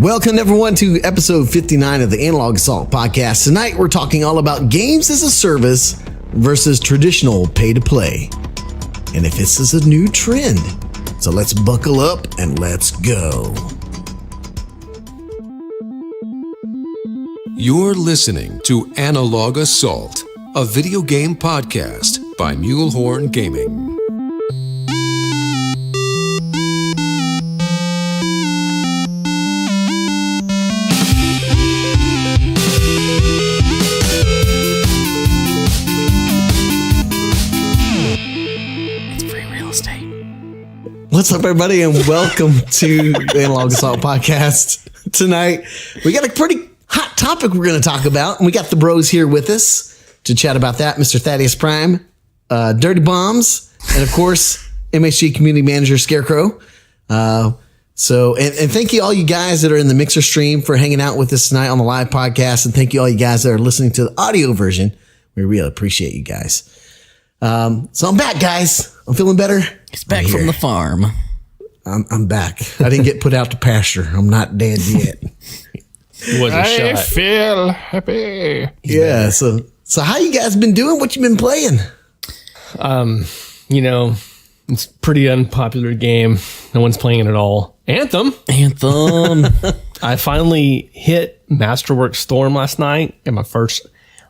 Welcome everyone to episode 59 of the Analog Assault podcast. Tonight we're talking all about games as a service versus traditional pay-to-play. And if this is a new trend. So let's buckle up and let's go. You're listening to Analog Assault, a video game podcast by Mulehorn Gaming. What's up, everybody, and welcome to the Analog Assault podcast. Tonight, we got a pretty hot topic we're going to talk about, and we got the bros here with us to chat about that. Mr. Thaddeus Prime, Dirty Bombs, and of course, MSG Community Manager Scarecrow. And thank you all you guys that are in the Mixer stream for hanging out with us tonight on the live podcast, and thank you all you guys that are listening to the audio version. We really appreciate you guys. So I'm back, guys. I'm feeling better. He's back from the farm. I'm back. I didn't get put out to pasture. I'm not dead yet. I feel happy. Yeah. So how you guys been doing? What you been playing? It's a pretty unpopular game. No one's playing it at all. Anthem. I finally hit Masterwork Storm last night and my first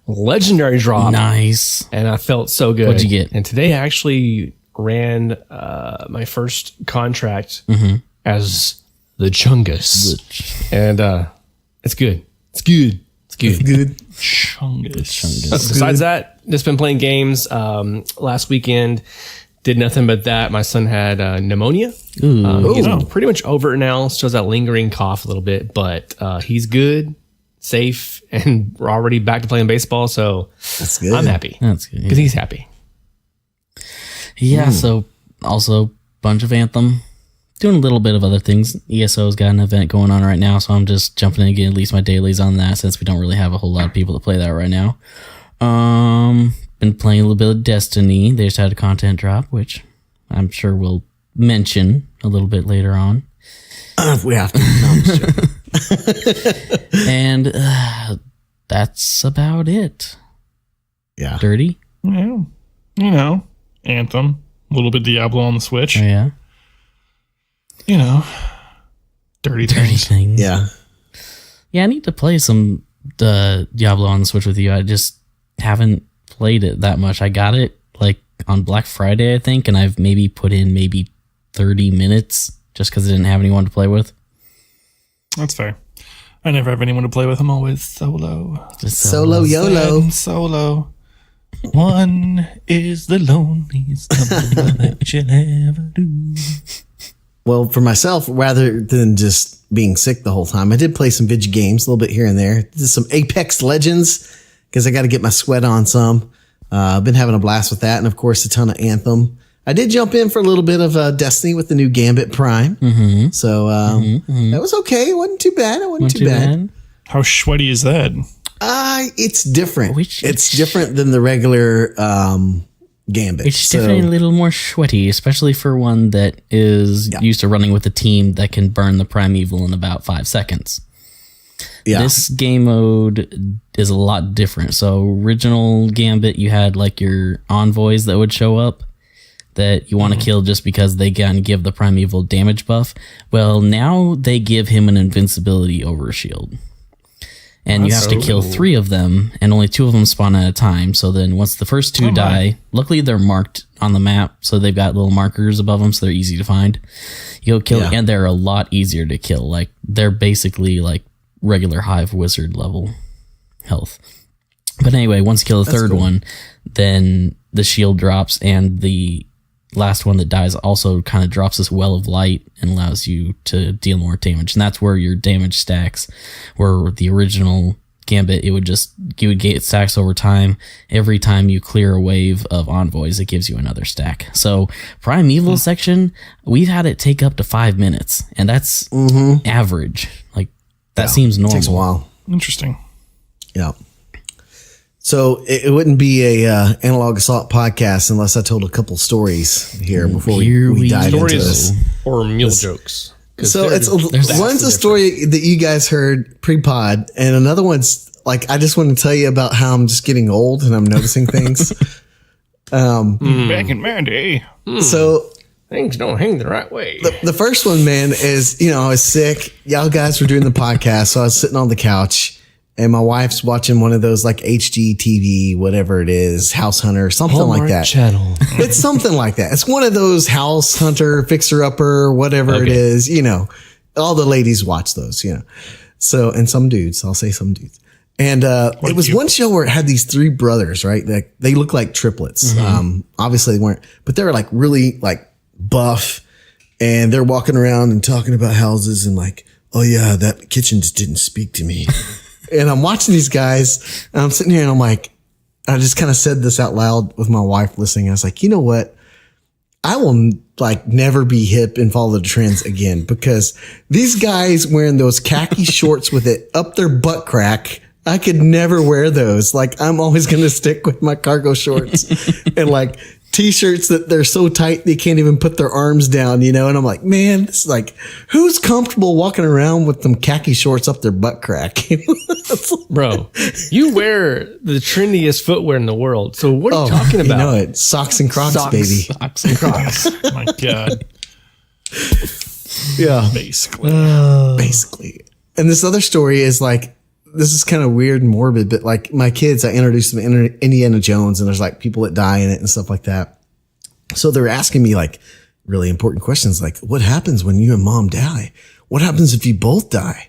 legendary drop. Nice. And I felt so good. What'd you get? And today I actually ran my first contract as the Chungus. And it's good. It's good. Chungus. Besides that, just been playing games. Last weekend, did nothing but that. My son had pneumonia. He's pretty much over it now. Still has that lingering cough a little bit, but he's good, safe, and we're already back to playing baseball. So that's good. I'm happy. That's good. Because he's happy. Yeah, so also bunch of Anthem. Doing a little bit of other things. ESO's got an event going on right now, so I'm just jumping in and getting at least my dailies on that since we don't really have a whole lot of people to play that right now. Been playing a little bit of Destiny. They just had a content drop, which I'm sure we'll mention a little bit later on. We have to. No, sure. And that's about it. Yeah. Dirty? Yeah. Anthem. A little bit Diablo on the Switch. Oh, yeah. Dirty things. Yeah. Yeah, I need to play some Diablo on the Switch with you. I just haven't played it that much. I got it like on Black Friday, I think, and I've maybe put in maybe 30 minutes just because I didn't have anyone to play with. That's fair. I never have anyone to play with. I'm always solo. Solo YOLO. Solo. One is the loneliest number that you'll ever do. Well, for myself, rather than just being sick the whole time, I did play some video games a little bit here and there. Did some Apex Legends because I got to get my sweat on some. I've been having a blast with that. And of course, a ton of Anthem. I did jump in for a little bit of Destiny with the new Gambit Prime. So that was okay. It wasn't too bad. It wasn't too bad. How sweaty is that? It's different. It's different than the regular Gambit. It's definitely a little more sweaty, especially for one that is used to running with a team that can burn the Primeval in about 5 seconds. Yeah. This game mode is a lot different. So original Gambit, you had like your envoys that would show up that you want to kill just because they can give the Primeval damage buff. Well, now they give him an invincibility over a shield. And you have to kill 3 of them, and only 2 of them spawn at a time. So then once the first 2 die, luckily they're marked on the map, so they've got little markers above them, so they're easy to find. You'll kill, and they're a lot easier to kill. Like, they're basically like regular Hive Wizard level health. But anyway, once you kill the third one, then the shield drops, and the last one that dies also kind of drops this well of light and allows you to deal more damage. And that's where your damage stacks, where the original Gambit, you would get stacks over time. Every time you clear a wave of envoys, it gives you another stack. So Primeval section, we've had it take up to 5 minutes, and that's average. Like, that seems normal. It takes a while. Interesting. Yeah. So it wouldn't be a Analog Assault podcast unless I told a couple stories here before we dive into this. Or mule jokes. So one's a story that you guys heard pre-pod, and another one's like, I just want to tell you about how I'm just getting old and I'm noticing things. Back in my day. So things don't hang the right way. the first one, man, is, I was sick. Y'all guys were doing the podcast. So I was sitting on the couch and my wife's watching one of those like HGTV, whatever it is, House Hunter, something Hallmark like that. Channel. It's something like that. It's one of those House Hunter, Fixer Upper, whatever it is, all the ladies watch those, So, and some dudes, I'll say some dudes. And it was one show where it had these three brothers, right? They look like triplets. Obviously they weren't, but they were like really like buff, and they're walking around and talking about houses and like, oh yeah, that kitchen just didn't speak to me. And I'm watching these guys and I'm sitting here and I'm like, I just kind of said this out loud with my wife listening. I was like, you know what? I will like never be hip and follow the trends again, because these guys wearing those khaki shorts with it up their butt crack, I could never wear those. Like, I'm always going to stick with my cargo shorts and like t-shirts that they're so tight they can't even put their arms down, and I'm like, man, this is like, who's comfortable walking around with them khaki shorts up their butt crack? Bro, you wear the trendiest footwear in the world. So what are you talking about? You know it. Socks and Crocs, baby. Socks and Crocs. My God. Yeah. Basically. And this other story is like, this is kind of weird and morbid, but like my kids, I introduced them to Indiana Jones, and there's like people that die in it and stuff like that. So they're asking me like really important questions, like, what happens when you and mom die? What happens if you both die?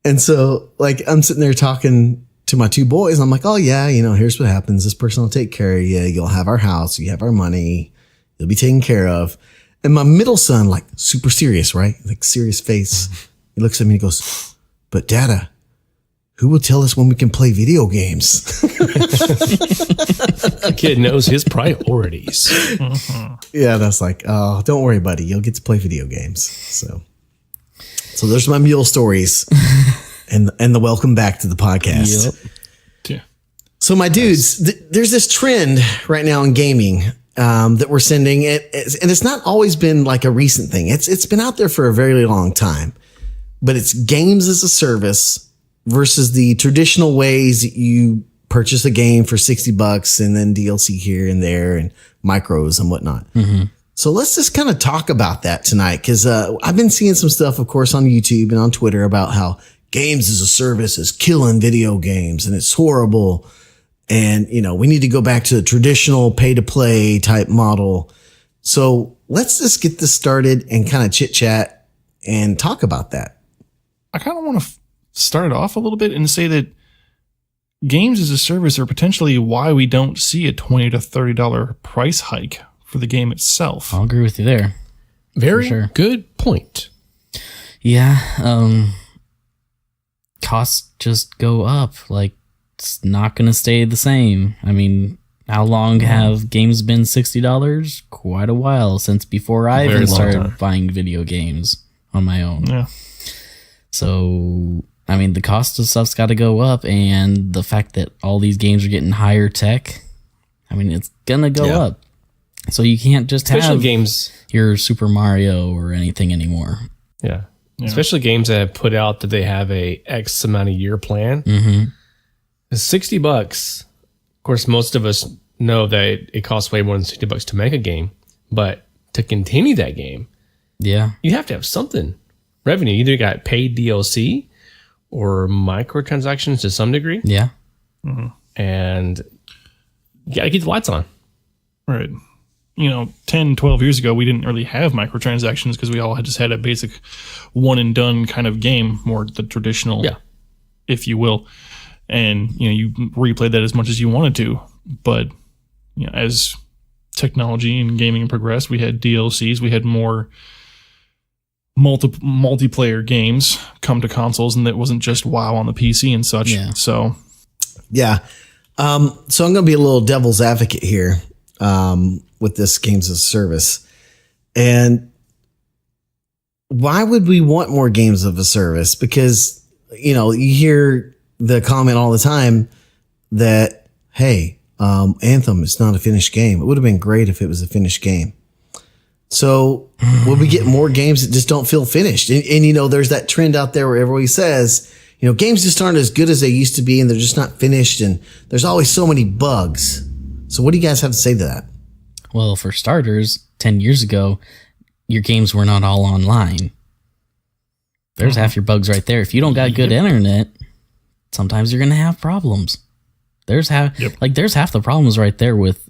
And so like, I'm sitting there talking to my two boys. I'm like, oh yeah, here's what happens. This person will take care of you. You'll have our house. You have our money. You'll be taken care of. And my middle son, like super serious, right? Like serious face. He looks at me and he goes, but Dada, who will tell us when we can play video games? The kid knows his priorities. Yeah, that's like, oh, don't worry, buddy. You'll get to play video games. So there's my mule stories and the welcome back to the podcast. Yep. Yeah. So my dudes, there's this trend right now in gaming that we're sending it. And it's not always been like a recent thing. It's been out there for a very long time, but it's games as a service versus the traditional ways that you purchase a game for $60 and then DLC here and there and micros and whatnot. So let's just kind of talk about that tonight. Cause, I've been seeing some stuff, of course, on YouTube and on Twitter about how games as a service is killing video games and it's horrible. And, we need to go back to the traditional pay to play type model. So let's just get this started and kind of chit chat and talk about that. I kind of want to start off a little bit and say that games as a service are potentially why we don't see a $20 to $30 price hike for the game itself. I'll agree with you there. Very sure. good point. Yeah. Costs just go up. Like, it's not going to stay the same. I mean, how long have games been $60? Quite a while, since before I even started buying video games on my own. Yeah. So, I mean, the cost of stuff's got to go up, and the fact that all these games are getting higher tech, I mean, it's going to go up. So you can't just have games, your Super Mario or anything anymore. Yeah. Especially games that have put out that they have a X amount of year plan. It's $60. Of course, most of us know that it costs way more than $60 to make a game, but to continue that game, you have to have something. Revenue. You either got paid DLC or microtransactions to some degree. Yeah. And you got to keep the lights on. Right. 10, 12 years ago, we didn't really have microtransactions because we all just had a basic one and done kind of game, more the traditional, if you will. And, you replayed that as much as you wanted to. But, as technology and gaming progressed, we had DLCs, we had more multiplayer games come to consoles, and that wasn't just WoW on the PC and such. Yeah. So I'm going to be a little devil's advocate here with this games as a service. And why would we want more games of a service? Because, you hear the comment all the time that, hey, Anthem is not a finished game. It would have been great if it was a finished game. So will we get more games that just don't feel finished? And there's that trend out there where everybody says, games just aren't as good as they used to be and they're just not finished. And there's always so many bugs. So what do you guys have to say to that? Well, for starters, 10 years ago, your games were not all online. There's half your bugs right there. If you don't got good internet, sometimes you're going to have problems. There's half the problems right there with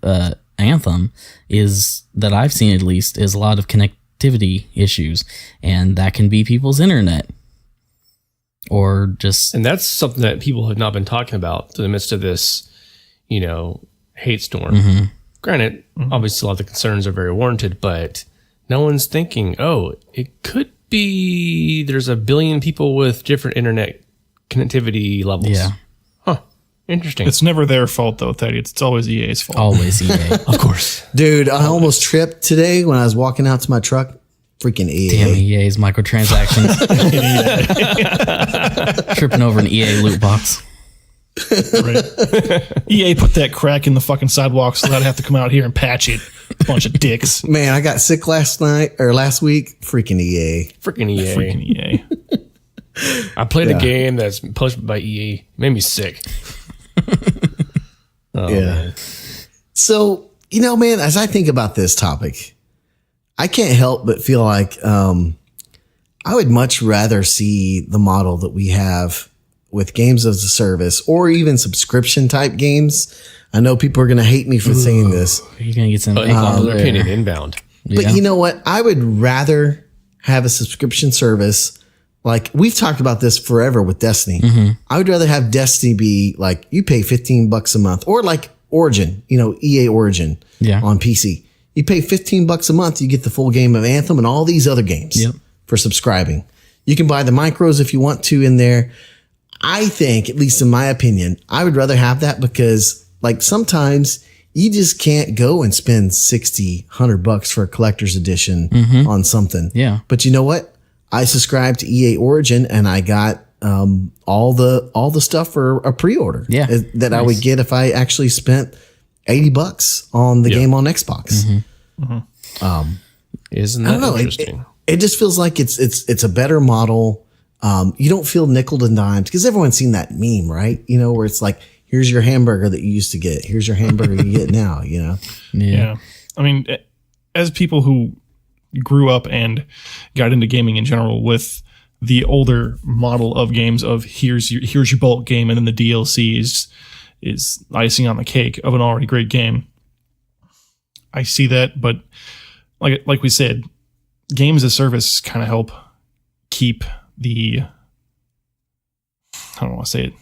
Anthem is that I've seen at least is a lot of connectivity issues, and that can be people's internet or just. And that's something that people have not been talking about in the midst of this, hate storm. Mm-hmm. Granted, obviously a lot of the concerns are very warranted, but no one's thinking, it could be there's 1 billion people with different internet connectivity levels. Yeah. Huh. Interesting. It's never their fault, though, Thaddeus. It's always EA's fault. Always EA. Of course. Dude, I almost tripped today when I was walking out to my truck. Freaking EA. Damn EA's microtransactions. Tripping over an EA loot box. Right. EA put that crack in the fucking sidewalk so I'd have to come out here and patch it. Bunch of dicks. Man, I got sick last week. Freaking EA. Freaking EA. Freaking EA. I played a game that's published by EA. Made me sick. Man. So, man, as I think about this topic, I can't help but feel like I would much rather see the model that we have with games as a service or even subscription type games. I know people are going to hate me for saying this. You're going to get some opinion inbound. But you know what? I would rather have a subscription service. Like we've talked about this forever with Destiny. Mm-hmm. I would rather have Destiny be like you pay $15 a month or like Origin, EA Origin on PC. You pay $15 a month, you get the full game of Anthem and all these other games for subscribing. You can buy the micros if you want to in there. I think, at least in my opinion, I would rather have that because like sometimes you just can't go and spend $60-$100 for a collector's edition on something. Yeah. But you know what? I subscribed to EA Origin and I got all the stuff for a pre-order that I would get if I actually spent $80 on the game on Xbox. Isn't that interesting? It just feels like it's a better model. You don't feel nickel and dimed because everyone's seen that meme, right? Where it's like, here's your hamburger that you used to get. Here's your hamburger you get now, Yeah. I mean, as people who grew up and got into gaming in general with the older model of games of here's your bulk game and then the DLC is icing on the cake of an already great game. I see that, but like we said, games as a service kind of help keep the, I don't want to say it.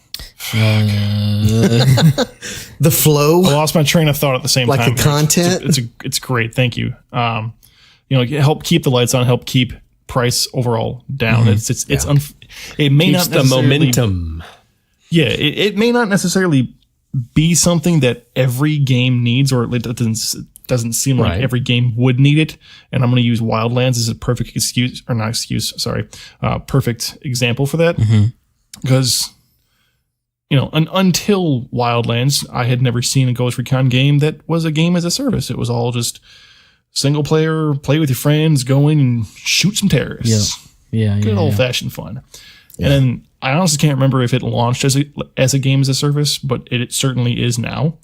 The flow. I lost my train of thought at the same time. Like the content. It's great. Thank you. Help keep the lights on, help keep price overall down. It may Keeps not the momentum. Yeah, it may not necessarily be something that every game needs, or it doesn't seem like every game would need it. And I'm going to use Wildlands as a perfect perfect example for that. Because, until Wildlands, I had never seen a Ghost Recon game that was a game as a service. It was all just single player, play with your friends, go in and shoot some terrorists. Good old fashioned fun. Yeah. And I honestly can't remember if it launched as a game as a service, but it certainly is now.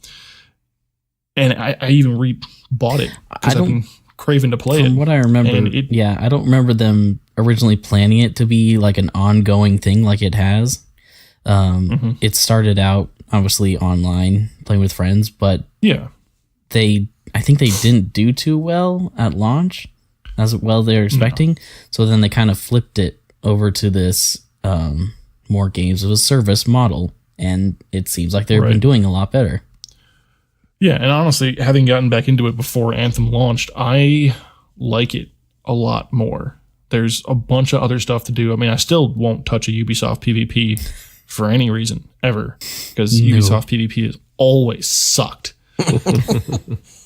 And I even bought it because I've been craving to play it. From what I remember, I don't remember them originally planning it to be like an ongoing thing like it has. It started out obviously online, playing with friends, but I think they didn't do too well at launch as well they're expecting. So then they kind of flipped it over to this more games of a service model, and it seems like they've been doing a lot better. Yeah, and honestly, having gotten back into it before Anthem launched, I like it a lot more. There's a bunch of other stuff to do. I mean, I still won't touch a Ubisoft PvP for any reason, ever, because Ubisoft PvP has always sucked.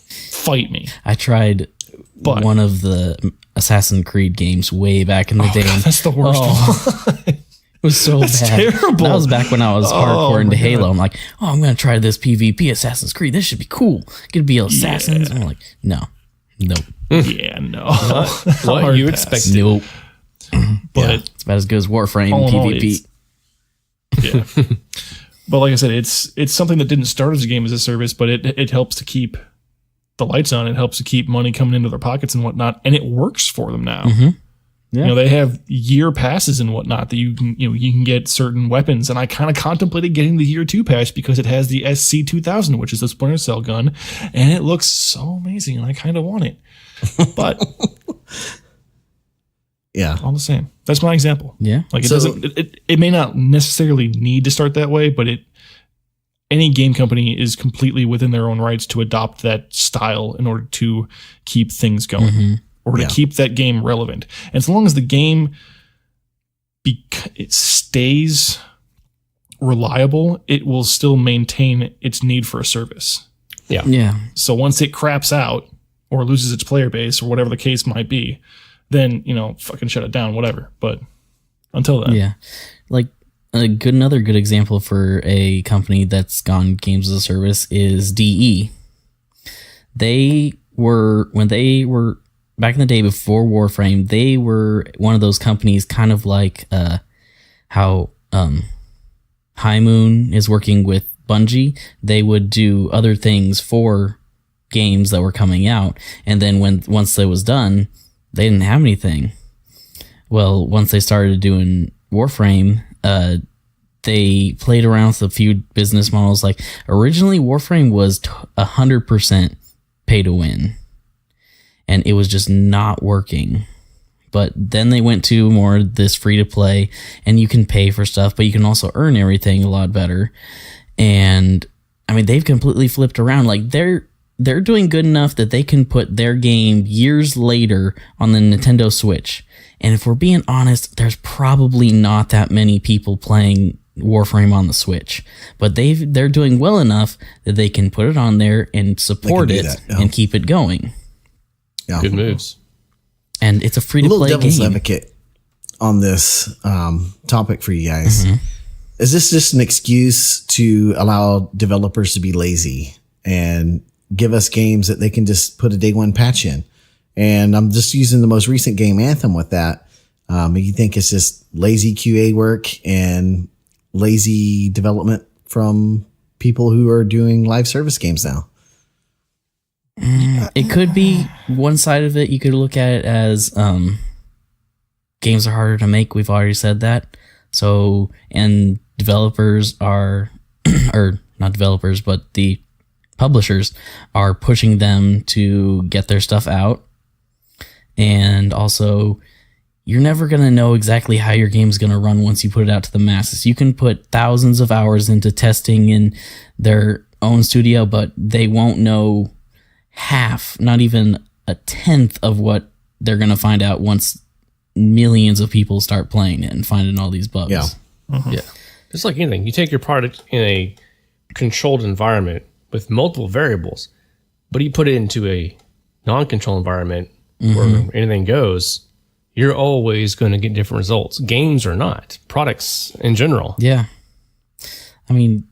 Fight me. I tried one of the Assassin's Creed games way back in the day. God, that's the worst one. It was so bad. Terrible. That was back when I was hardcore into Halo. I'm like, I'm going to try this PvP Assassin's Creed. This should be cool. It could be assassins. I'm like, no. Nope. Yeah, no. What you expected. Nope. But It's about as good as Warframe all in all, PvP. yeah. But like I said, it's something that didn't start as a game as a service, but it helps to keep the lights on. It helps to keep money coming into their pockets and whatnot, and it works for them now. Yeah. You know, they have year passes and whatnot that you can get certain weapons, and I kind of contemplated getting the year 2 pass because it has the SC-2000, which is the Splinter Cell gun, and it looks so amazing, and I kind of want it. But Yeah. all the same, that's my example. Yeah. Like it So- doesn't. It may not necessarily need to start that way, but any game company is completely within their own rights to adopt that style in order to keep things going or to keep that game relevant. And as long as the game it stays reliable, it will still maintain its need for a service. Yeah. So once it craps out or loses its player base or whatever the case might be, then, fucking shut it down, whatever. But until then. Yeah. Like another good example for a company that's gone games as a service is DE. When they were back in the day before Warframe, they were one of those companies kind of like how High Moon is working with Bungie. They would do other things for games that were coming out, and then once it was done, they didn't have anything. Well, once they started doing Warframe, they played around with a few business models. Like originally Warframe was 100% pay to win, and it was just not working. But then they went to more this free to play, and you can pay for stuff, but you can also earn everything a lot better. And I mean, they've completely flipped around. Like they're doing good enough that they can put their game years later on the Nintendo Switch. And if we're being honest, there's probably not that many people playing Warframe on the Switch, but they're doing well enough that they can put it on there and support it and keep it going. Yeah. Good moves. And it's a free to play devil's game. advocate on this topic for you guys. Is this just an excuse to allow developers to be lazy and give us games that they can just put a day one patch in? And I'm just using the most recent game, Anthem, with that. You think it's just lazy QA work and lazy development from people who are doing live service games now? It could be one side of it. You could look at it as games are harder to make. We've already said that. So, and developers are, or not developers, but the publishers are pushing them to get their stuff out. And also, you're never going to know exactly how your game's going to run once you put it out to the masses. You can put thousands of hours into testing in their own studio, but they won't know half, not even a tenth of what they're going to find out once millions of people start playing it and finding all these bugs. Yeah. Yeah. Just like anything, you take your product in a controlled environment with multiple variables, but you put it into a non-controlled environment where anything goes, you're always going to get different results. Games or not, products in general. Yeah. I mean,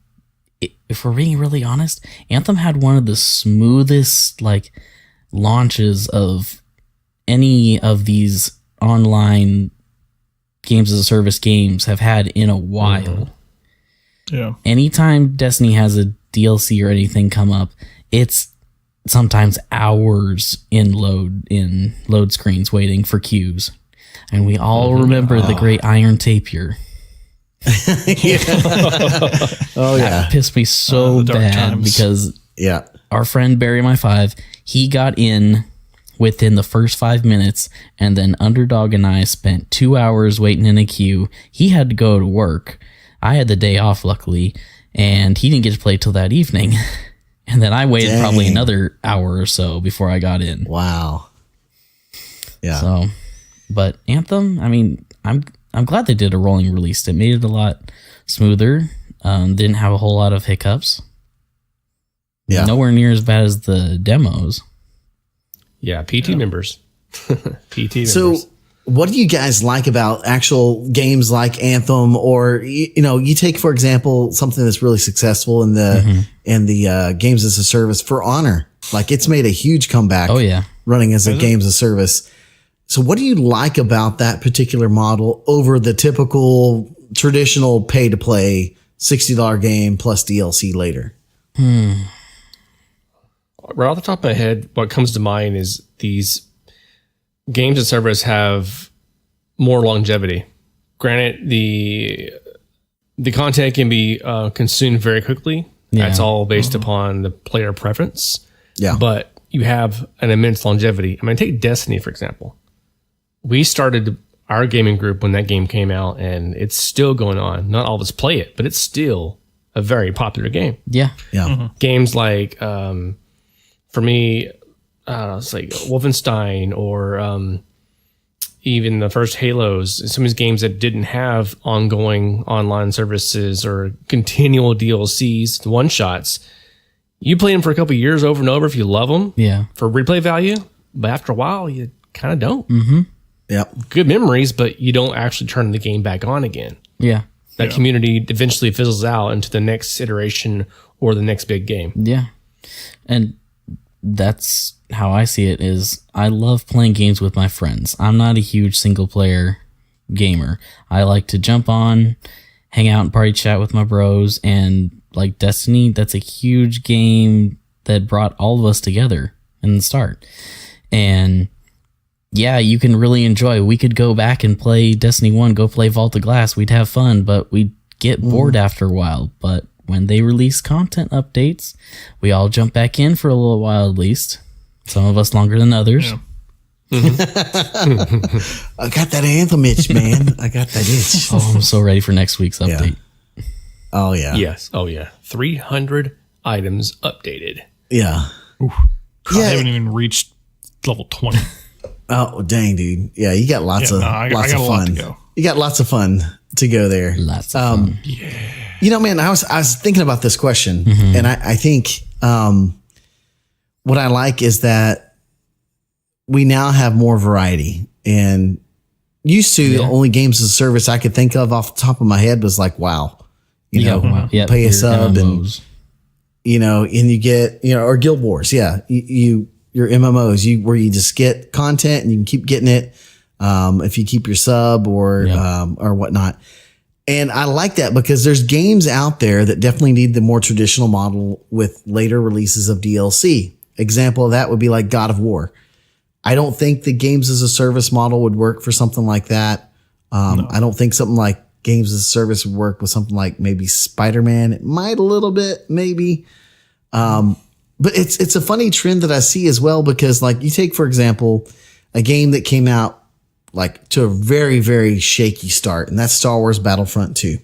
if we're being really honest, Anthem had one of the smoothest launches of any of these online games as a service games have had in a while. Yeah. Anytime Destiny has a DLC or anything come up, it's sometimes hours in load screens waiting for queues. And we all remember the great Iron Tapir. Oh, yeah. That pissed me so the dark bad times. because Yeah. our friend Barry My Five, he got in within the first 5 minutes, and then Underdog and I spent 2 hours waiting in a queue. He had to go to work. I had the day off, luckily, and he didn't get to play till that evening. And then I waited probably another hour or so before I got in. Wow. Yeah. So, but Anthem, I mean, I'm glad they did a rolling release. It made it a lot smoother. Didn't have a whole lot of hiccups. Yeah. Nowhere near as bad as the demos. Yeah, PT members. PT members. So what do you guys like about actual games like Anthem, or, you take, for example, something that's really successful in the games as a service for Honor? Like, it's made a huge comeback. Oh yeah. running as a games as a service. So what do you like about that particular model over the typical traditional pay to play $60 game plus DLC later? Right off the top of my head, what comes to mind is these games as service have more longevity. Granted, the content can be consumed very quickly. Yeah. That's all based upon the player preference. Yeah. But you have an immense longevity. I mean, take Destiny, for example. We started our gaming group when that game came out, and it's still going on. Not all of us play it, but it's still a very popular game. Yeah. Yeah. Mm-hmm. Games like, for me, it's like Wolfenstein or even the first Halos, some of these games that didn't have ongoing online services or continual DLCs, one-shots. You play them for a couple of years over and over if you love them for replay value, but after a while, you kind of don't. Mm-hmm. Yeah. Good memories, but you don't actually turn the game back on again. Yeah. That community eventually fizzles out into the next iteration or the next big game. Yeah. And that's how I see it is I love playing games with my friends. I'm not a huge single player gamer. I like to jump on, hang out and party chat with my bros, and like Destiny, that's a huge game that brought all of us together in the start. And yeah, you can really enjoy. We could go back and play Destiny 1, go play Vault of Glass. We'd have fun, but we'd get bored after a while. But when they release content updates, we all jump back in for a little while at least. Some of us longer than others. Yeah. I got that Anthem itch, man. I got that itch. Oh, I'm so ready for next week's update. Yeah. Oh, yeah. Yes. Oh, yeah. 300 items updated. Yeah. I haven't even reached level 20. Oh, dang, dude. Yeah, you got lots of I got of a fun. lot to go. You got lots of fun to go there. Lots of fun. Yeah. You know, man, I was thinking about this question, and I think what I like is that we now have more variety. And used to only games as a service I could think of off the top of my head was like, WoW. You know, pay a sub MMOs. and you get, or Guild Wars. Yeah. Your MMOs, where you just get content and you can keep getting it. If you keep your sub or whatnot. And I like that because there's games out there that definitely need the more traditional model with later releases of DLC. Example of that would be like God of War. I don't think the games as a service model would work for something like that. No. I don't think something like games as a service would work with something like maybe Spider-Man. It might a little bit, maybe. But it's a funny trend that I see as well, because like you take, for example, a game that came out like to a very, very shaky start, and that's Star Wars Battlefront 2.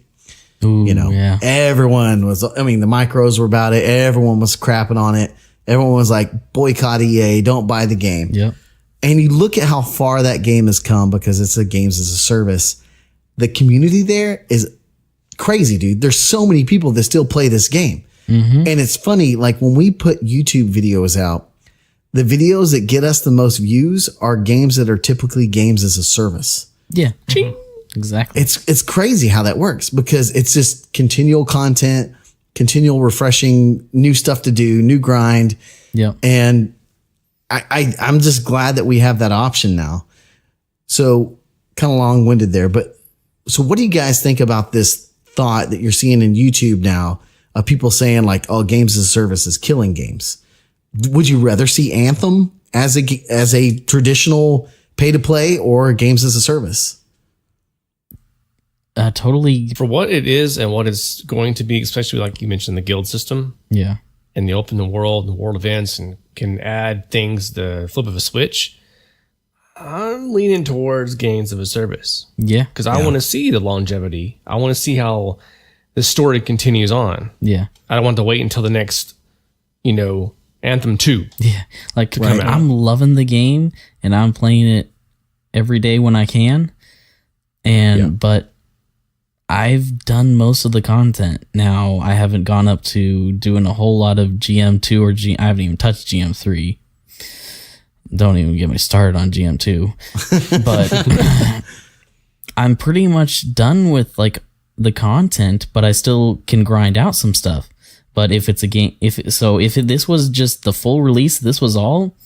Ooh, Everyone was, the micros were about it. Everyone was crapping on it. Everyone was like, boycott EA, don't buy the game. Yep. And you look at how far that game has come because it's a games as a service. The community there is crazy, dude. There's so many people that still play this game. Mm-hmm. And it's funny, like when we put YouTube videos out, the videos that get us the most views are games that are typically games as a service. Yeah. Mm-hmm. Exactly. It's crazy how that works because it's just continual content, continual refreshing, new stuff to do, new grind. Yeah. And I'm just glad that we have that option now. So kind of long-winded there, but so what do you guys think about this thought that you're seeing in YouTube now of people saying like, oh, games as a service is killing games? Would you rather see Anthem as a traditional pay to play or games as a service? Totally. For what it is and what it's going to be, especially like you mentioned, the guild system. Yeah. And the open world and world events and can add things the flip of a switch. I'm leaning towards games of a service. Yeah. Because I want to see the longevity. I want to see how the story continues on. Yeah. I don't want to wait until the next, Anthem 2. Yeah. Like, I'm loving the game and I'm playing it every day when I can. But I've done most of the content. Now, I haven't gone up to doing a whole lot of GM2 or I haven't even touched GM3. Don't even get me started on GM2. But I'm pretty much done with like the content, but I still can grind out some stuff. But if it's a game, this was just the full release, this was all,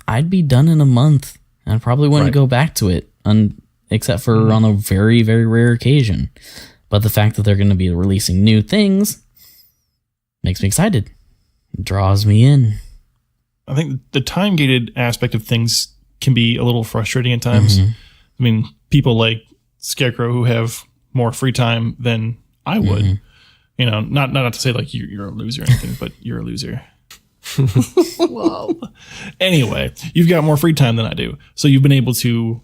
I'd be done in a month. I probably wouldn't go back to it, except for on a very, very rare occasion. But the fact that they're going to be releasing new things makes me excited. It draws me in. I think the time-gated aspect of things can be a little frustrating at times. I mean, people like Scarecrow who have more free time than I would. You know, not to say like you're a loser or anything, but you're a loser. Well, anyway, you've got more free time than I do. So you've been able to,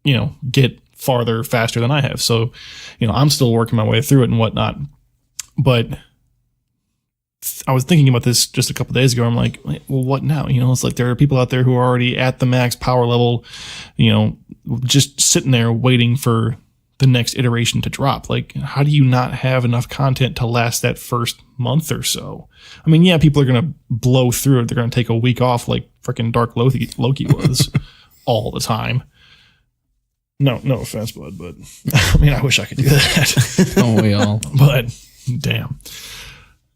you know, get farther faster than I have. So, you know, I'm still working my way through it and whatnot. But I was thinking about this just a couple of days ago. I'm like, well, what now? You know, it's like there are people out there who are already at the max power level, you know, just sitting there waiting for the next iteration to drop. Like, how do you not have enough content to last that first month or so? I mean, yeah, people are going to blow through it. They're going to take a week off like freaking Dark Loki was all the time. No offense, bud, but I mean, I wish I could do that. Don't we all? But damn.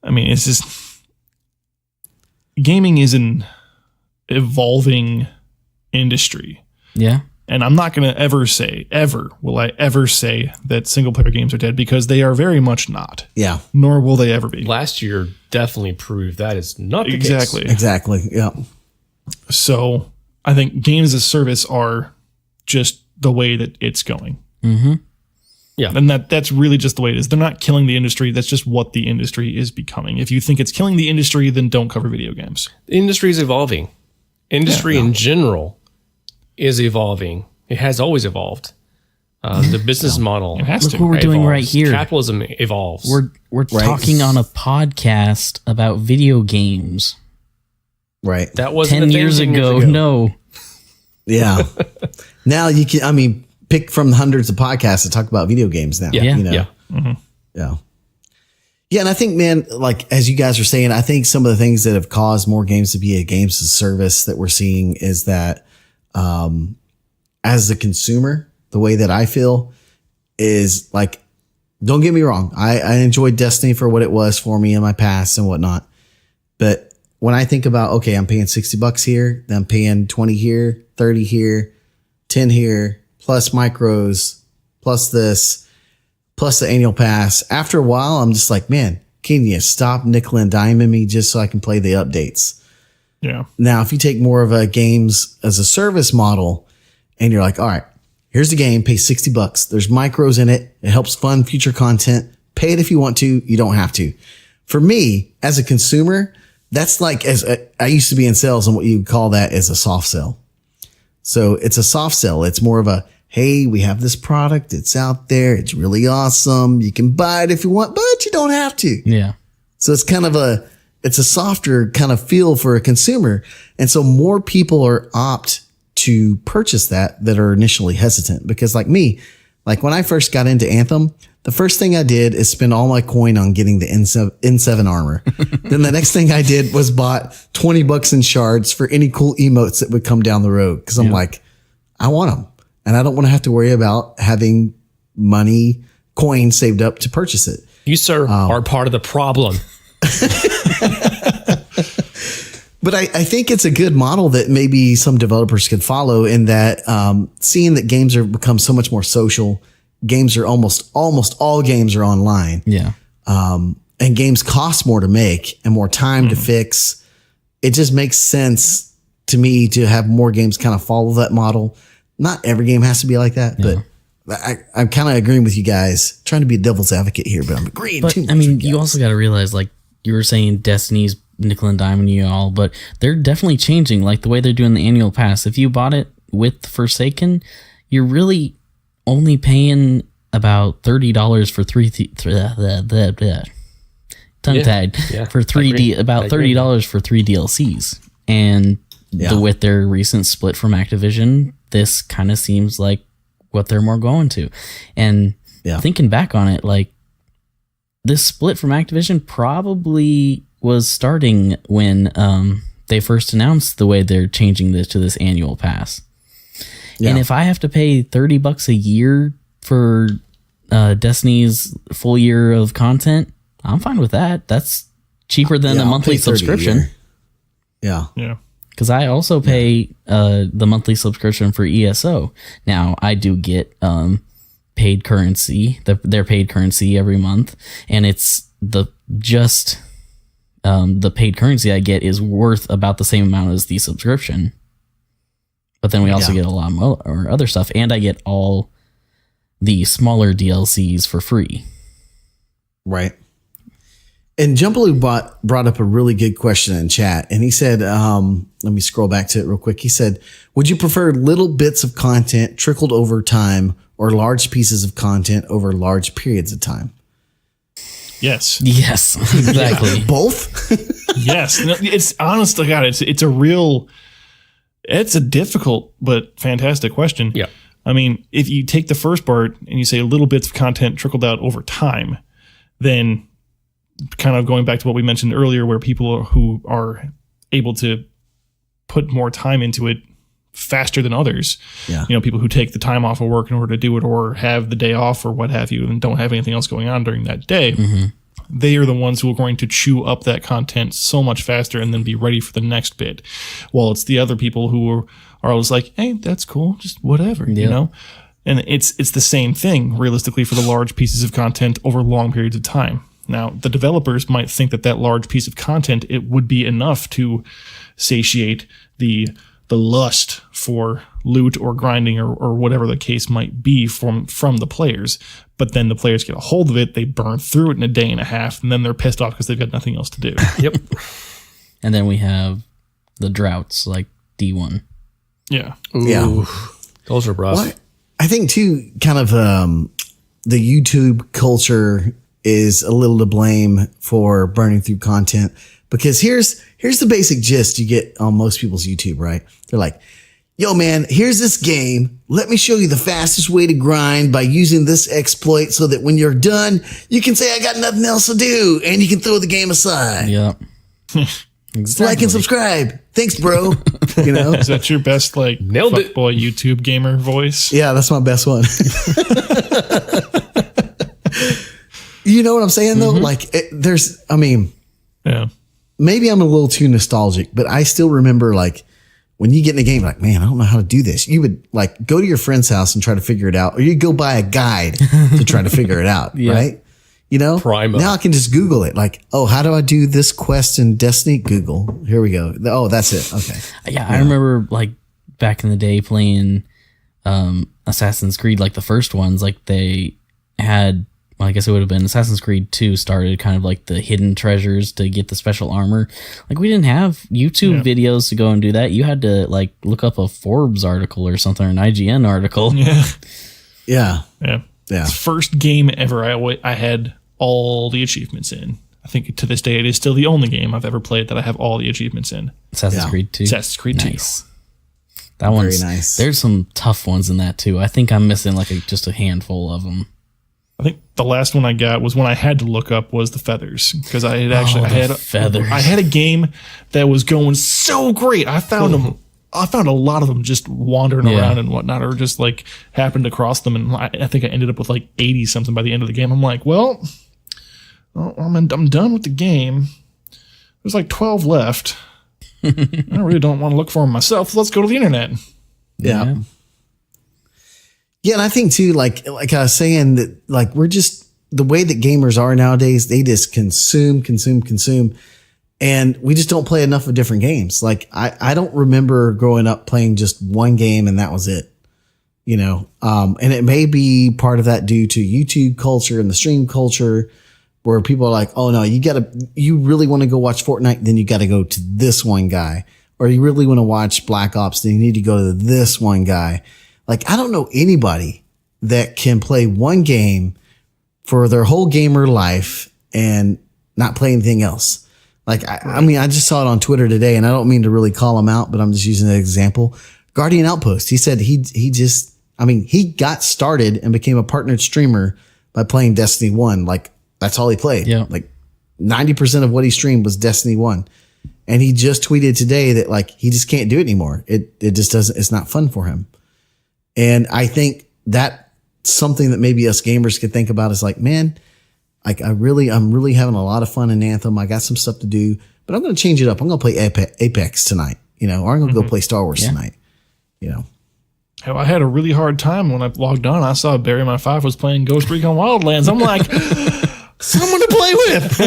I mean, it's just, gaming is an evolving industry. Yeah. And I'm not going to ever say that single player games are dead, because they are very much not. Yeah. Nor will they ever be. Last year definitely proved that is not the Exactly. case. Exactly. Yeah. So I think games as a service are just the way that it's going. Yeah. And that's really just the way it is. They're not killing the industry. That's just what the industry is becoming. If you think it's killing the industry, then don't cover video games. The industry is evolving. Industry in general is evolving. It has always evolved. The business model. It has Look to. what we're doing right evolves. here. Capitalism evolves. We're talking on a podcast about video games. Right. That wasn't 10 years ago. No. Yeah. Now you can, I mean, pick from hundreds of podcasts to talk about video games now. Yeah. You know? Yeah. Yeah. And I think, man, like, as you guys are saying, I think some of the things that have caused more games to be a games as a service that we're seeing is that, as a consumer, the way that I feel is like, don't get me wrong. I enjoyed Destiny for what it was for me in my past and whatnot. But when I think about, okay, I'm paying $60 here, then I'm paying 20 here, 30 here, 10 here, plus micros, plus this, plus the annual pass. After a while, I'm just like, man, can you stop nickel and diming me just so I can play the updates? Yeah. Now, if you take more of a games as a service model and you're like, all right, here's the game, pay $60. There's micros in it. It helps fund future content. Pay it if you want to. You don't have to. For me, as a consumer, that's like, I used to be in sales, and what you would call that is a soft sell. So it's a soft sell. It's more of a, hey, we have this product. It's out there. It's really awesome. You can buy it if you want, but you don't have to. Yeah. So it's kind of it's a softer kind of feel for a consumer. And so more people are opt to purchase that are initially hesitant, because like me, like when I first got into Anthem, the first thing I did is spend all my coin on getting the N7 armor. Then the next thing I did was bought $20 in shards for any cool emotes that would come down the road. Cause I'm like, I want them, and I don't want to have to worry about having coin saved up to purchase it. You, sir, are part of the problem. But I think it's a good model that maybe some developers could follow, in that seeing that games are become so much more social. Games are almost all games are online. Yeah. And games cost more to make and more time to fix. It just makes sense to me to have more games kind of follow that model. Not every game has to be like that, but I'm kind of agreeing with you guys, trying to be a devil's advocate here, but I'm agreeing But too much. I mean, you also got to realize, like you were saying, Destiny's nickel and diming you all, but they're definitely changing, like the way they're doing the annual pass. If you bought it with Forsaken, you're really only paying about $30 for for about $30 for 3 DLCs. And with their recent split from Activision, this kind of seems like what they're more going to. And thinking back on it, like this split from Activision probably was starting when they first announced the way they're changing this to this annual pass. And if I have to pay $30 a year for Destiny's full year of content, I'm fine with that. That's cheaper than a monthly subscription. Yeah. Yeah. Because I also pay the monthly subscription for ESO. Now, I do get paid currency, their paid currency every month, and it's the paid currency I get is worth about the same amount as the subscription. But then we also get a lot more or other stuff, and I get all the smaller DLCs for free. Right. And Jumpaloo brought up a really good question in chat, and he said, let me scroll back to it real quick. He said, would you prefer little bits of content trickled over time or large pieces of content over large periods of time? Yes. Yes, exactly. Both? Yes. No, it's honest to God, it's a difficult but fantastic question. Yeah. I mean, if you take the first part and you say little bits of content trickled out over time, then kind of going back to what we mentioned earlier, where people who are able to put more time into it faster than others, people who take the time off of work in order to do it or have the day off or what have you and don't have anything else going on during that day, they are the ones who are going to chew up that content so much faster and then be ready for the next bit. While it's the other people who are always like, hey, that's cool, just whatever, And it's the same thing, realistically, for the large pieces of content over long periods of time. Now, the developers might think that large piece of content, it would be enough to satiate the lust for loot or grinding or whatever the case might be from the players. But then the players get a hold of it, they burn through it in a day and a half, and then they're pissed off because they've got nothing else to do. Yep. And then we have the droughts like D1. Yeah. Ooh, Yeah. Those are rough. Well, I think too, kind of the YouTube culture is a little to blame for burning through content, because here's the basic gist you get on most people's YouTube, right? They're like, yo, man, here's this game. Let me show you the fastest way to grind by using this exploit so that when you're done, you can say, I got nothing else to do, and you can throw the game aside. Yeah. Exactly. Like and subscribe. Thanks, bro. Is that your best Nailed it. fuckboy YouTube gamer voice? Yeah, that's my best one. You know what I'm saying though? Yeah. Maybe I'm a little too nostalgic, but I still remember when you get in a game, man, I don't know how to do this. You would go to your friend's house and try to figure it out, or you go buy a guide to try to figure it out. Right. Primo. Now I can just Google it. How do I do this quest in Destiny? Google. Here we go. Oh, that's it. Okay. Yeah. I remember back in the day playing Assassin's Creed, the first ones, they had, I guess it would have been Assassin's Creed 2 started kind of the hidden treasures to get the special armor. We didn't have YouTube videos to go and do that. You had to look up a Forbes article or something, or an IGN article. Yeah. Yeah. Yeah. Yeah. First game ever I had all the achievements in. I think to this day it is still the only game I've ever played that I have all the achievements in. Assassin's Creed 2. Assassin's Creed 2. Nice. That one's very nice. There's some tough ones in that too. I think I'm missing just a handful of them. I think the last one I got was one I had to look up was the feathers, because I had feathers. I had a game that was going so great. I found a lot of them just wandering around and whatnot, or just happened to cross them, and I think I ended up with 80 something by the end of the game. I'm like, well, I'm done with the game. There's 12 left. I really don't want to look for them myself. Let's go to the internet. Yeah. Yeah, and I think too, like I was saying, that we're just, the way that gamers are nowadays, they just consume, and we just don't play enough of different games. I don't remember growing up playing just one game and that was it, and it may be part of that due to YouTube culture and the stream culture, where people are like, oh no, you really want to go watch Fortnite, then you got to go to this one guy, or you really want to watch Black Ops, then you need to go to this one guy. I don't know anybody that can play one game for their whole gamer life and not play anything else. I mean, I just saw it on Twitter today, and I don't mean to really call him out, but I'm just using an example. Guardian Outpost. He said he got started and became a partnered streamer by playing Destiny 1. That's all he played. Yeah. 90% of what he streamed was Destiny 1. And he just tweeted today that he just can't do it anymore. It just doesn't, it's not fun for him. And I think that's something that maybe us gamers could think about is man, I'm really having a lot of fun in Anthem. I got some stuff to do, but I'm going to change it up. I'm going to play Apex tonight, or I'm going to go play Star Wars tonight, Hell, I had a really hard time when I logged on. I saw Barry My 5 was playing Ghost Recon Wildlands. I'm like, someone to play with.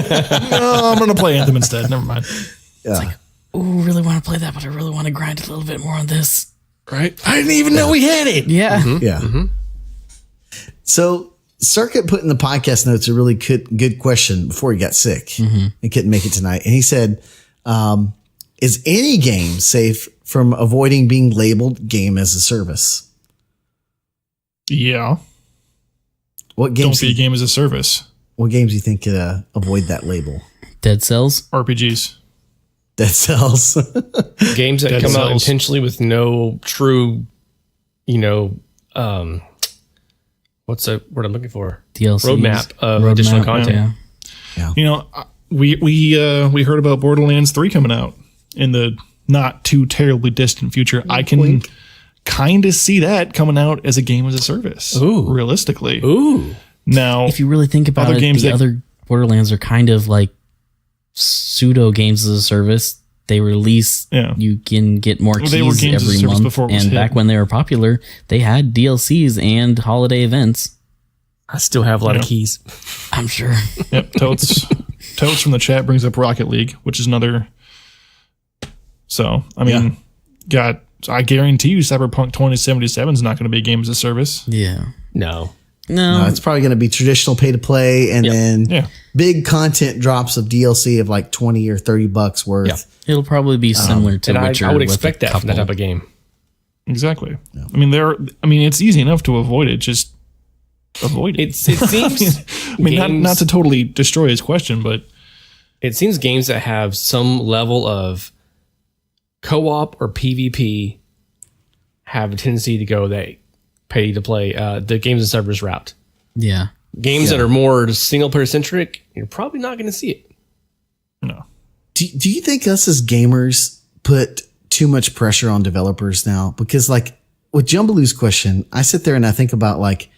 No, I'm going to play Anthem instead. Never mind. Yeah. Ooh, really want to play that, but I really want to grind a little bit more on this. Right? I didn't even know we had it. Yeah. Yeah. So Circuit put in the podcast notes a really good question before he got sick and couldn't make it tonight. And he said, is any game safe from avoiding being labeled game as a service? Yeah. What games? Don't be a game as a service. What games do you think could avoid that label? Dead Cells? RPGs. Dead Cells. Games that Dead come out Cells. intentionally with no true, what's the word I'm looking for? DLCs. Roadmap of additional content. Yeah. We heard about Borderlands 3 coming out in the not too terribly distant future. I can kind of see that coming out as a game as a service. Ooh. Realistically. Ooh. Now, If you really think about Other it, games the that- other Borderlands are kind of like pseudo games as a service. They release, you can get more Well, they were keys games as a every service month. before it was And hit. back when they were popular, they had DLCs and holiday events. I still have a lot of keys. I'm sure. Yep, Totes from the chat brings up Rocket League, which is another. So, I mean, I guarantee you Cyberpunk 2077 is not going to be a game as a service. Yeah. No. No, it's probably going to be traditional pay to play and then big content drops of DLC of like $20 or $30 worth. Yeah. It'll probably be similar to And Witcher. I would with expect a that from that couple. type of game. Exactly. I mean, it's easy enough to avoid it. Just avoid it. It seems I mean, games- not to totally destroy his question, but it seems games that have some level of co-op or PvP have a tendency to go that pay to play the games and servers route. Yeah. Games that are more single player centric, you're probably not going to see it. no. Do you think us as gamers put too much pressure on developers now? Because like with Jumbaloo's question, I sit there and I think about like,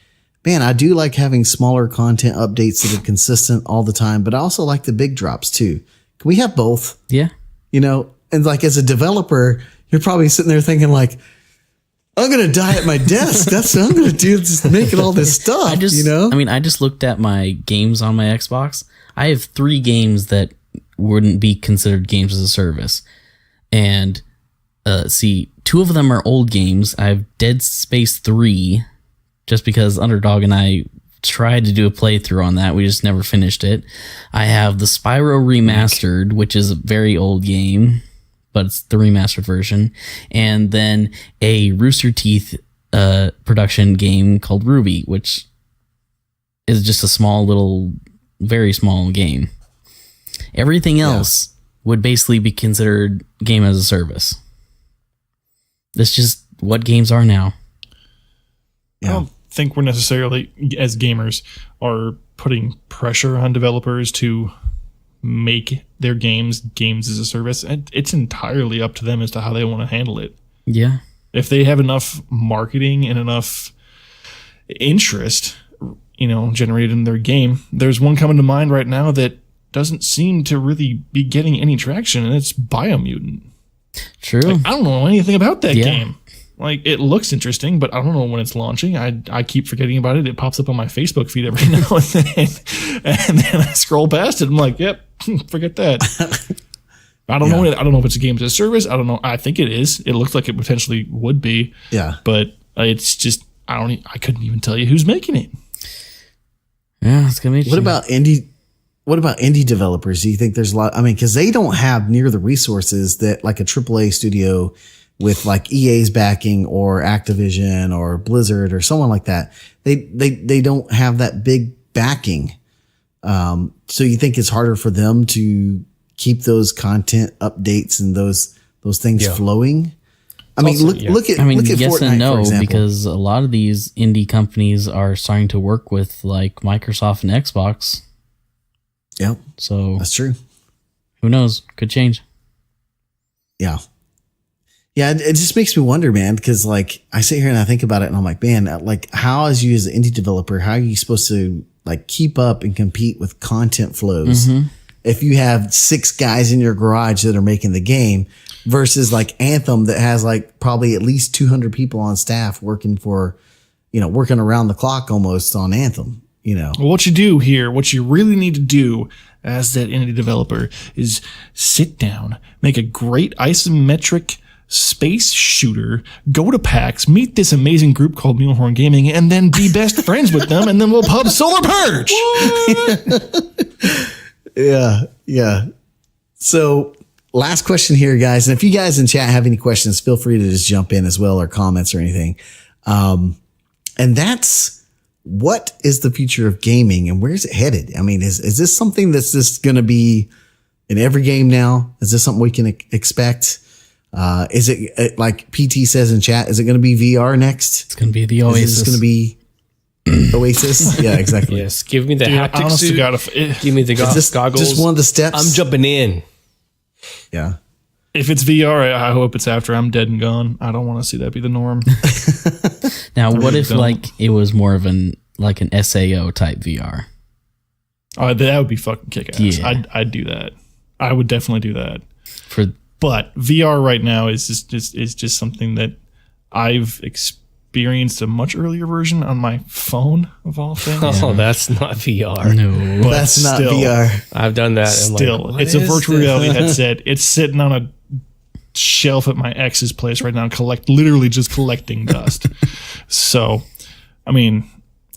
man, I do like having smaller content updates that are consistent all the time, but I also like the big drops too. Can we have both? Yeah. And like as a developer, you're probably sitting there thinking like, I'm going to die at my desk. That's what I'm going to do. Just making all this stuff, I just looked at my games on my Xbox. I have 3 games that wouldn't be considered games as a service. And 2 of them are old games. I have Dead Space 3, just because Underdog and I tried to do a playthrough on that. We just never finished it. I have the Spyro Remastered, which is a very old game, but it's the remastered version. And then a Rooster Teeth production game called Ruby, which is just a small little, very small game. Everything else would basically be considered game as a service. That's just what games are now. I don't think we're necessarily, as gamers, are putting pressure on developers to make their games as a service. And it's entirely up to them as to how they want to handle it. Yeah. If they have enough marketing and enough interest, generated in their game, there's one coming to mind right now that doesn't seem to really be getting any traction, and it's Biomutant. True. I don't know anything about that Yeah. game. Like, it looks interesting, but I don't know when it's launching. I keep forgetting about it. It pops up on my Facebook feed every now and then I scroll past it. I'm like, yep, forget that. I don't know. I don't know if it's a game as a service. I don't know. I think it is. It looks like it potentially would be. Yeah. But it's just, I couldn't even tell you who's making it. Yeah, it's gonna be. What about indie developers? Do you think there's a lot? I mean, because they don't have near the resources that like a AAA studio with like EA's backing or Activision or Blizzard or someone like that. They don't have that big backing. So you think it's harder for them to keep those content updates and those things flowing? I mean, also- look at yes Fortnite, and no, for example. because a lot of these indie companies are starting to work with like Microsoft and Xbox. Yep, So that's true. who knows? Could change. Yeah. Yeah, it just makes me wonder, man, because like I sit here and I think about it and I'm like, man, like how as you as an indie developer, how are you supposed to like keep up and compete with content flows if you have 6 guys in your garage that are making the game, versus like Anthem that has like probably at least 200 people on staff working around the clock almost on Anthem, Well, what you do here, what you really need to do as that indie developer is sit down, make a great isometric space shooter, go to PAX, meet this amazing group called Mulehorn Gaming, and then be best friends with them, and then we'll pub Solar Purge. Yeah. So last question here, guys. And if you guys in chat have any questions, feel free to just jump in as well, or comments or anything. And that's, what is the future of gaming and where's it headed? I mean, is this something that's just going to be in every game now? Is this something we can expect? Is it like PT says in chat? Is it going to be VR next? It's going to be the Oasis. It's going to be Oasis. Yeah, exactly. Yes. Give me the haptic suit. Give me the goggles. Just one of the steps. I'm jumping in. Yeah. If it's VR, I hope it's after I'm dead and gone. I don't want to see that be the norm. Now, what if like it was more of an SAO type VR? That would be fucking kick-ass. Yeah. I'd do that. I would definitely do that. But VR right now is just something that I've experienced a much earlier version on my phone of all things. Oh, that's not VR. No, but that's not VR. I've done that. Still, it's a virtual reality headset. It's sitting on a shelf at my ex's place right now, literally just collecting dust. So, I mean,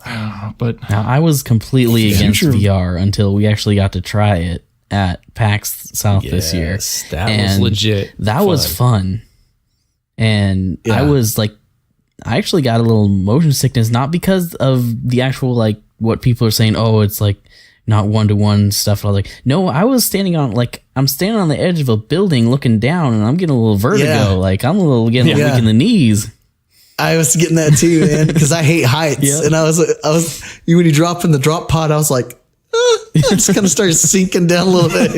I don't know, but now I was completely against VR until we actually got to try it at PAX South this year. That was legit. That was fun. And I was like, I actually got a little motion sickness, not because of the actual, like, what people are saying, oh, it's like not one-to-one stuff. I was like, no, I was I'm standing on the edge of a building looking down and I'm getting a little vertigo. Yeah. Like I'm weak in the knees. I was getting that too, man, because I hate heights. Yep. And I was when you drop in the drop pod, I was like, I just kind of started sinking down a little bit.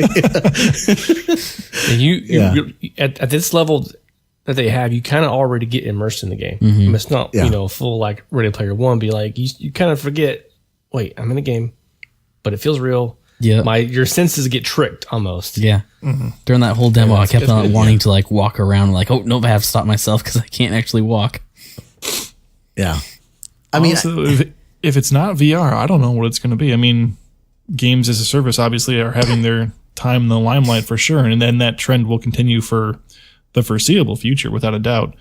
You at this level that they have, you kind of already get immersed in the game. Mm-hmm. I mean, it's not full like Ready Player One. Be like you kind of forget. Wait, I'm in a game, but it feels real. Yeah, your senses get tricked almost. Yeah. Mm-hmm. During that whole demo, I kept on wanting to like walk around. Like, oh nope, I have to stop myself because I can't actually walk. Yeah, I mean, also, if it's not VR, I don't know what it's going to be. I mean, games as a service obviously are having their time in the limelight for sure, and then that trend will continue for the foreseeable future without a doubt.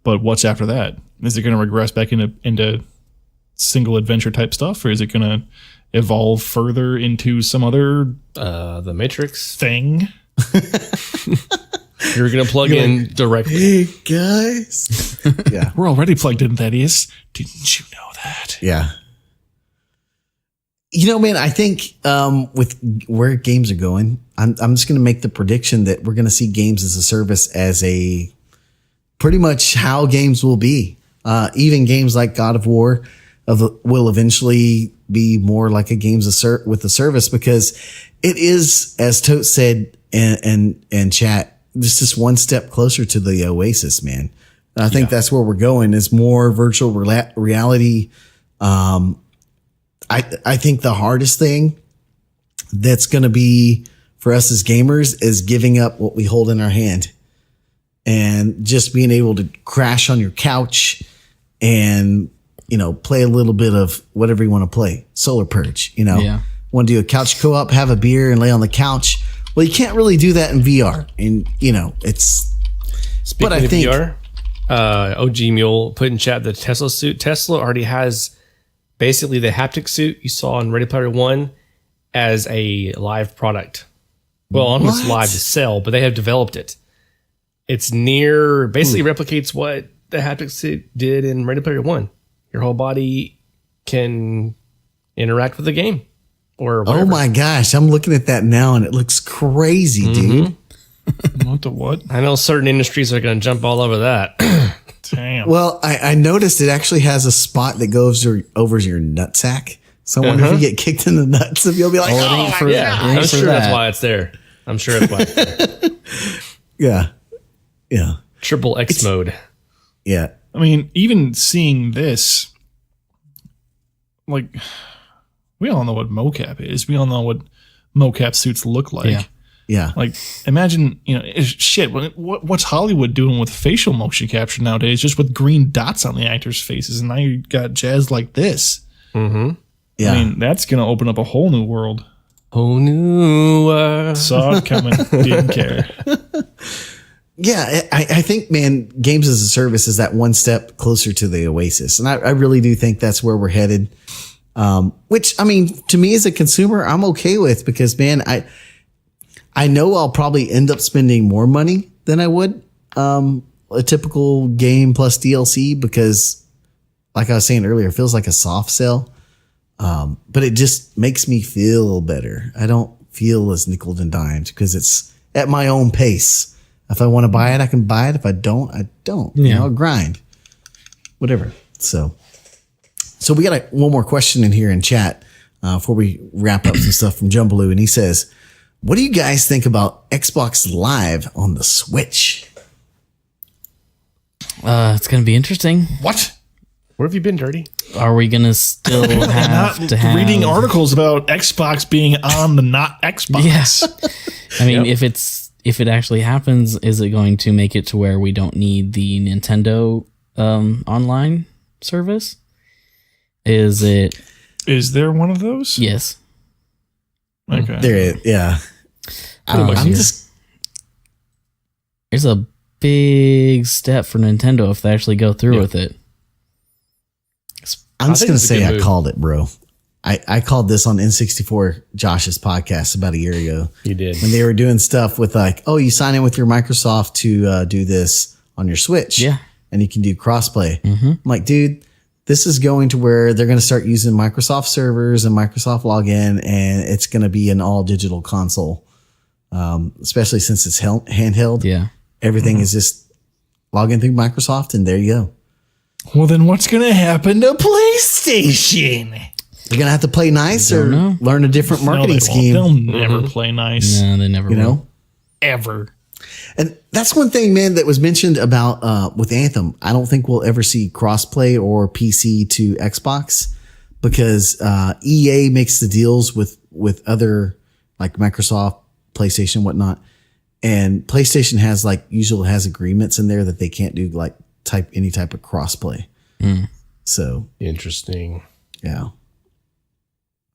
But what's after that? Is it going to regress back into single adventure type stuff, or is it going to evolve further into some other the Matrix thing? You're going to plug in directly. Hey guys. Yeah. We're already plugged in, Thaddeus. Didn't you know that? Yeah. Man, I think with where games are going, I'm just going to make the prediction that we're going to see games as a service as a pretty much how games will be. Even games like God of War will eventually be more like a games with a service, because it is, as Tote said and chat, just one step closer to the Oasis, man. And I think that's where we're going, is more virtual reality. I think the hardest thing that's going to be for us as gamers is giving up what we hold in our hand and just being able to crash on your couch and, play a little bit of whatever you want to play. Solar Purge, want to do a couch co-op, have a beer and lay on the couch. Well, you can't really do that in VR. And, it's, Speaking of VR, OG Mule put in chat the Tesla suit. Tesla already has basically the haptic suit you saw in Ready Player One as a live product. Well, almost live to sell, but they have developed it. It's basically replicates what the haptic suit did in Ready Player One. Your whole body can interact with the game or whatever. Oh my gosh, I'm looking at that now and it looks crazy, dude. What the what? I know certain industries are going to jump all over that. Damn. Well, I noticed it actually has a spot that goes over your nutsack. So I wonder if you get kicked in the nuts, if you'll be like, I'm sure that's why it's there. I'm sure that's why it's there. Yeah. Yeah. Triple X mode. Yeah. I mean, even seeing this, like, we all know what mocap is. We all know what mocap suits look like. Yeah. Yeah. Like, imagine, shit. What's Hollywood doing with facial motion capture nowadays? Just with green dots on the actors' faces, and now you got jazz like this. Mm-hmm. Yeah. I mean, that's gonna open up a whole new world. Whole new. Saw it coming, didn't care. Yeah, I think, man, games as a service is that one step closer to the Oasis, and I really do think that's where we're headed. Which, I mean, to me as a consumer, I'm okay with, because, man, I know I'll probably end up spending more money than I would a typical game plus DLC, because, like I was saying earlier, it feels like a soft sell. But it just makes me feel better. I don't feel as nickel and dimed because it's at my own pace. If I want to buy it, I can buy it. If I don't, I don't. Yeah. I'll grind. Whatever. So we got one more question in here in chat before we wrap up some stuff from Jumbaloo. And he says, what do you guys think about Xbox Live on the Switch? It's going to be interesting. What? Where have you been, Dirty? Are we going to still have to have... reading articles about Xbox being on the not Xbox. Yes. I mean, if it actually happens, is it going to make it to where we don't need the Nintendo online service? Is there one of those? Yes. Okay. Yeah. There's a big step for Nintendo if they actually go through with it. I'm just going to say I called it, bro. I called this on N64 Josh's podcast about a year ago. You did. When they were doing stuff with like, oh, you sign in with your Microsoft to do this on your Switch. Yeah. And you can do crossplay. I'm like, dude, this is going to where they're going to start using Microsoft servers and Microsoft login, and it's going to be an all digital console. Especially since it's handheld. Yeah. Everything is just log in through Microsoft, and there you go. Well, then what's going to happen to PlayStation? You're going to have to play nice or learn a different marketing scheme. They'll never play nice. No, they never will. Ever. And that's one thing, man, that was mentioned about with Anthem. I don't think we'll ever see crossplay or PC to Xbox, because EA makes the deals with other, like Microsoft, PlayStation, whatnot. And PlayStation has usually has agreements in there that they can't do any type of crossplay. So interesting. Yeah.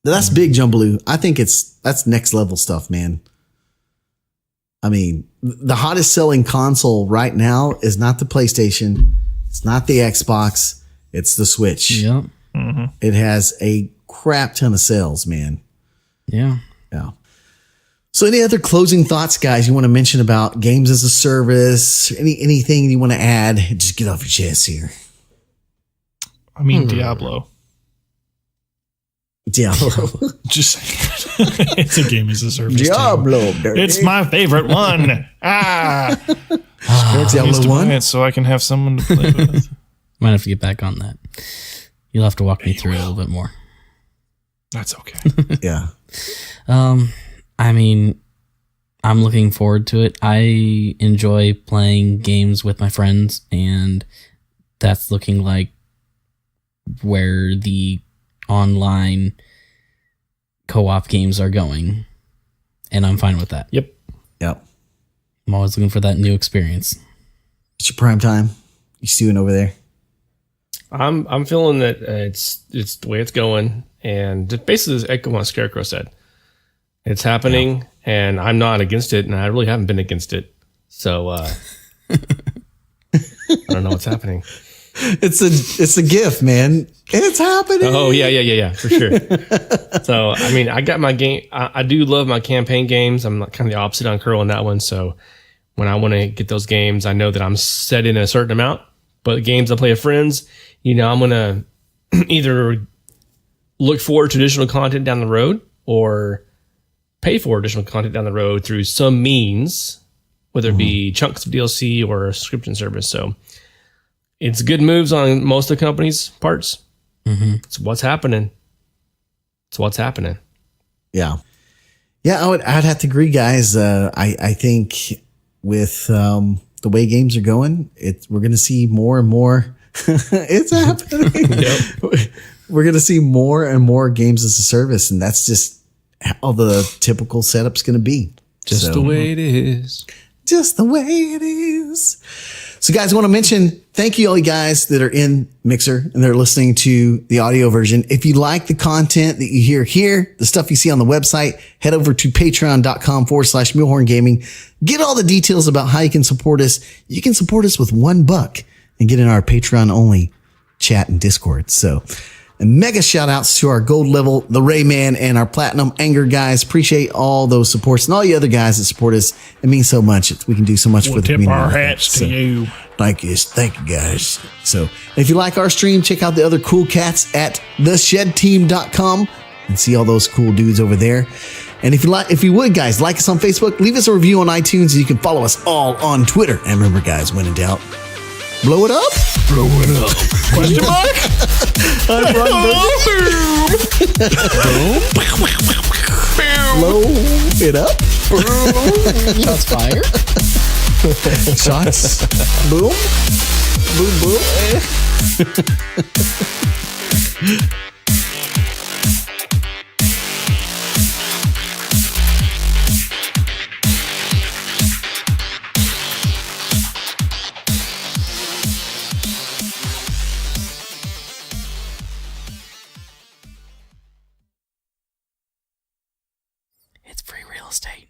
That's big, Jumbaloo. I think that's next level stuff, man. I mean, the hottest selling console right now is not the PlayStation. It's not the Xbox. It's the Switch. Yep. It has a crap ton of sales, man. Yeah. Yeah. So any other closing thoughts, guys, you want to mention about games as a service? Anything you want to add? Just get off your chest here. I mean, Diablo. Just it's a game as a service. Diablo. It's my favorite one. Diablo 1? So I can have someone to play with. Might have to get back on that. You'll have to walk me through it a little bit more. That's okay. Yeah. I mean, I'm looking forward to it. I enjoy playing games with my friends, and that's looking like where the online co-op games are going, and I'm fine with that. Yep. I'm always looking for that new experience. It's your prime time. You stewing over there? I'm feeling that it's the way it's going, and just basically just echo what Scarecrow said. It's happening, and I'm not against it, and I really haven't been against it. So I don't know what's happening. It's a gift, man. It's happening. Oh yeah, for sure. So I mean, I got my game. I do love my campaign games. I'm kind of the opposite on Curl on that one. So when I want to get those games, I know that I'm set in a certain amount. But games I play with friends, I'm gonna either look for traditional content down the road or pay for additional content down the road through some means, whether it be chunks of DLC or a subscription service. So it's good moves on most of the company's parts. It's what's happening. Yeah. I'd have to agree, guys. I think with the way games are going, we're going to see more and more. It's happening. We're going to see more and more games as a service, and that's just how the typical setup's going to be. Just the way it is. Just the way it is. So guys, I want to mention, thank you all you guys that are in Mixer and they're listening to the audio version. If you like the content that you hear here, the stuff you see on the website, head over to patreon.com/Mulehorn Gaming. Get all the details about how you can support us. You can support us with $1 and get in our Patreon only chat and Discord. So, and mega shout outs to our gold level, the Rayman, and our platinum Anger guys. Appreciate all those supports and all you other guys that support us. It means so much. We can do so much for the community. Tip our hats to you. Thank you guys. So if you like our stream, check out the other cool cats at theshedteam.com and see all those cool dudes over there. And if you would guys, like us on Facebook, leave us a review on iTunes, and you can follow us all on Twitter. And remember guys, when in doubt, blow it up. Blow it up. Question mark? I'm Ron Blow it up. Shots fired. Shots. Boom. Boom, boom. It's free real estate.